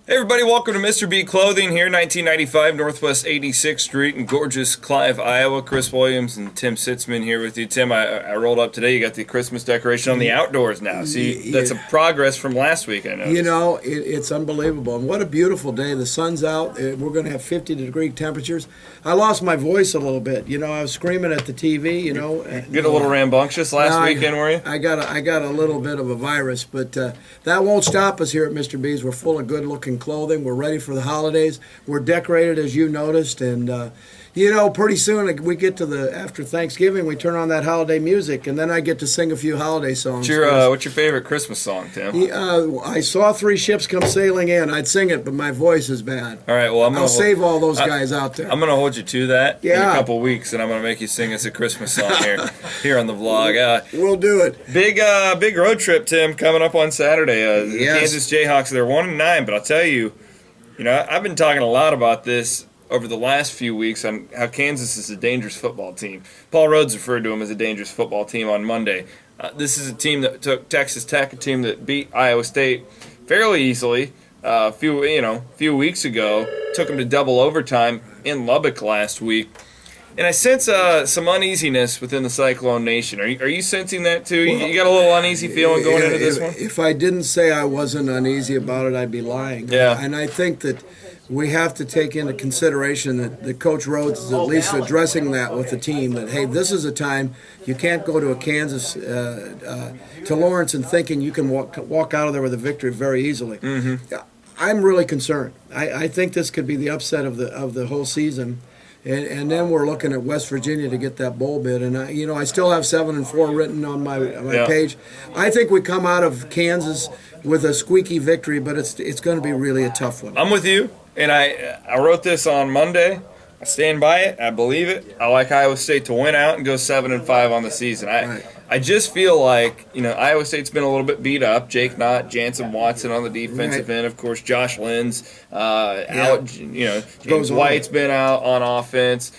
Hey everybody, welcome to Mr. B Clothing here, 1995 Northwest 86th Street in gorgeous Clive, Iowa. Chris Williams and Tim Sitzmann here with you. Tim, I rolled up today. You got the Christmas decoration on the outdoors now. See, that's a progress from last week, I noticed. You know, it's unbelievable. And what a beautiful day. The sun's out. We're going to have 50-degree temperatures. I lost my voice a little bit. You know, I was screaming at the TV, you know. Get a little rambunctious last weekend, were you? I got a little bit of a virus, but that won't stop us here at Mr. B's. We're full of good-looking clothing. We're ready for the holidays. We're decorated, as you noticed, and you know, pretty soon we get to after Thanksgiving, we turn on that holiday music, and then I get to sing a few holiday songs. What's your favorite Christmas song, Tim? I saw three ships come sailing in. I'd sing it, but my voice is bad. All right, well, I'll save all those guys out there. I'm going to hold you to that in a couple weeks, and I'm going to make you sing us a Christmas song here on the vlog. We'll do it. Big road trip, Tim, coming up on Saturday. Yes. Kansas Jayhawks, they're 1-9, but I'll tell you, I've been talking a lot about this over the last few weeks on how Kansas is a dangerous football team. Paul Rhodes referred to them as a dangerous football team on Monday. This is a team that took Texas Tech, a team that beat Iowa State fairly easily a few weeks ago. Took them to double overtime in Lubbock last week. And I sense some uneasiness within the Cyclone Nation. Are you sensing that too? Well, you got a little uneasy feeling going into this one? If I didn't say I wasn't uneasy about it, I'd be lying. Yeah. And I think that we have to take into consideration that Coach Rhodes is at least addressing that with the team, that, hey, this is a time you can't go to a Kansas, to Lawrence and thinking you can walk out of there with a victory very easily. Mm-hmm. I'm really concerned. I think this could be the upset of the whole season. And then we're looking at West Virginia to get that bowl bid. And, I still have 7-4 written on my page. I think we come out of Kansas with a squeaky victory, but it's going to be really a tough one. I'm with you. And I wrote this on Monday. I stand by it. I believe it. I like Iowa State to win out and go 7-5 on the season. I just feel like Iowa State's been a little bit beat up. Jake Knott, Jansen Watson on the defensive end, of course. Josh Lynn's out. James White's been out on offense.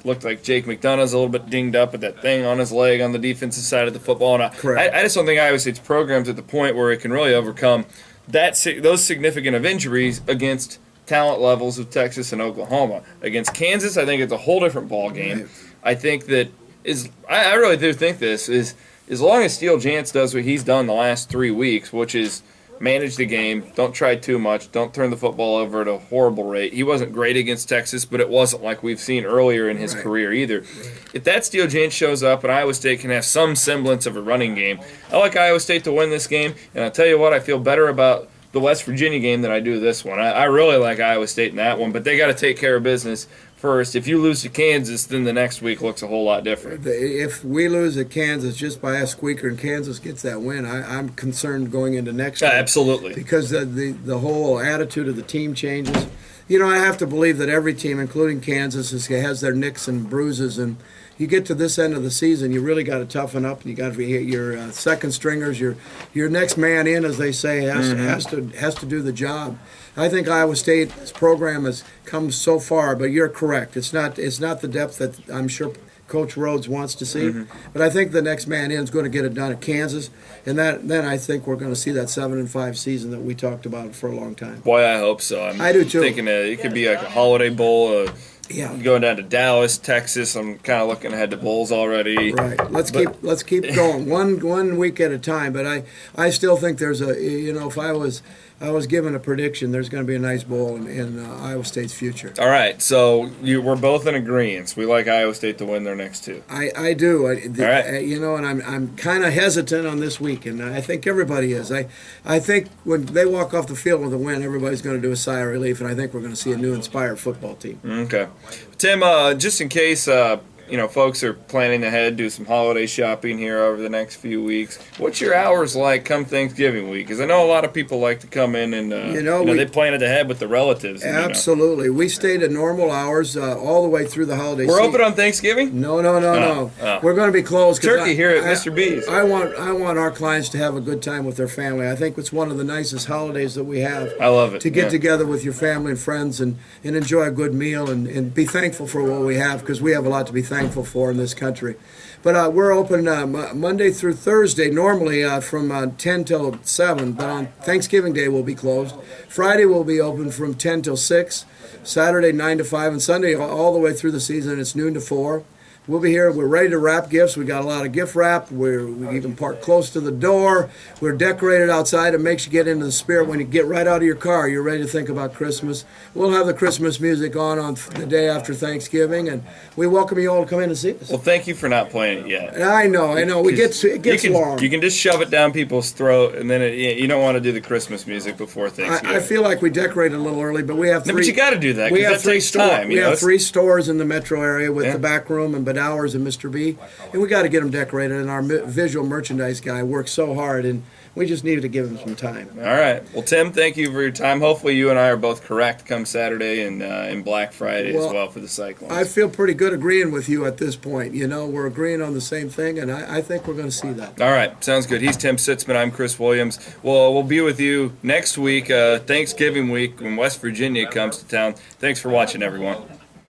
Looked like Jake McDonough's a little bit dinged up with that thing on his leg on the defensive side of the football. And I just don't think Iowa State's program's at the point where it can really overcome those significant of injuries against talent levels of Texas and Oklahoma. Against Kansas, I think it's a whole different ball game. Right. I think that I really do think this is, as long as Steele Jantz does what he's done the last 3 weeks, which is manage the game, don't try too much, don't turn the football over at a horrible rate. He wasn't great against Texas, but it wasn't like we've seen earlier in his career either. If that Steele Jantz shows up and Iowa State can have some semblance of a running game, I like Iowa State to win this game, and I'll tell you what, I feel better about the West Virginia game than I do this one. I really like Iowa State in that one, but they got to take care of business first. If you lose to Kansas, then the next week looks a whole lot different. If we lose at Kansas just by a squeaker and Kansas gets that win, I'm concerned going into next week. Absolutely. Because the whole attitude of the team changes. I have to believe that every team, including Kansas, has their nicks and bruises, and you get to this end of the season, you really got to toughen up. You got to your second stringers, your next man in, as they say, has to do the job. I think Iowa State's program has come so far, but you're correct. It's not the depth that I'm sure Coach Rhodes wants to see. But I think the next man in is going to get it done at Kansas, and then I think we're going to see that 7-5 season that we talked about for a long time. Boy, I hope so. I do too. Thinking it could be like a Holiday Bowl. Yeah. Going down to Dallas, Texas. I'm kind of looking ahead to bowls already. Right. Let's keep going one week at a time. But I still think there's if I was given a prediction, there's going to be a nice bowl in Iowa State's future. All right, so we're both in agreement. We like Iowa State to win their next two. I do. All right. And I'm kind of hesitant on this week, and I think everybody is. I think when they walk off the field with a win, everybody's going to do a sigh of relief, and I think we're going to see a new inspired football team. Okay. Tim, just in case folks are planning ahead, do some holiday shopping here over the next few weeks. What's your hours like come Thanksgiving week? Because I know a lot of people like to come in and they plan it ahead with the relatives. Absolutely. We stayed at normal hours all the way through the holiday season. We're open on Thanksgiving? No. We're going to be closed. Turkey here at Mr. B's. I want our clients to have a good time with their family. I think it's one of the nicest holidays that we have. I love it. To get together with your family and friends and enjoy a good meal and be thankful for what we have, because we have a lot to be thankful thankful for in this country. But we're open Monday through Thursday, normally from 10 till 7, but on Thanksgiving Day we'll be closed. Friday we'll be open from 10 till 6, Saturday 9 to 5, and Sunday all the way through the season it's noon to 4. We'll be here. We're ready to wrap gifts. We got a lot of gift wrap. We even park close to the door. We're decorated outside. It makes you get into the spirit. When you get right out of your car, you're ready to think about Christmas. We'll have the Christmas music on the day after Thanksgiving, and we welcome you all to come in and see us. Well, thank you for not playing it yet. I know. It gets long. You can just shove it down people's throat, and then you don't want to do the Christmas music before Thanksgiving. I feel like we decorated a little early, but we have three. No, but you got to do that because that takes time. We have 3 stores in the metro area with the back room and Bedowers and Mr. B, and we got to get them decorated. And our visual merchandise guy works so hard, and we just needed to give him some time. All right. Well, Tim, thank you for your time. Hopefully, you and I are both correct come Saturday and Black Friday as well for the Cyclones. I feel pretty good agreeing with you at this point. You know, we're agreeing on the same thing, and I think we're going to see that. All right. Sounds good. He's Tim Sitzmann. I'm Chris Williams. We'll be with you next week, Thanksgiving week, when West Virginia comes to town. Thanks for watching, everyone.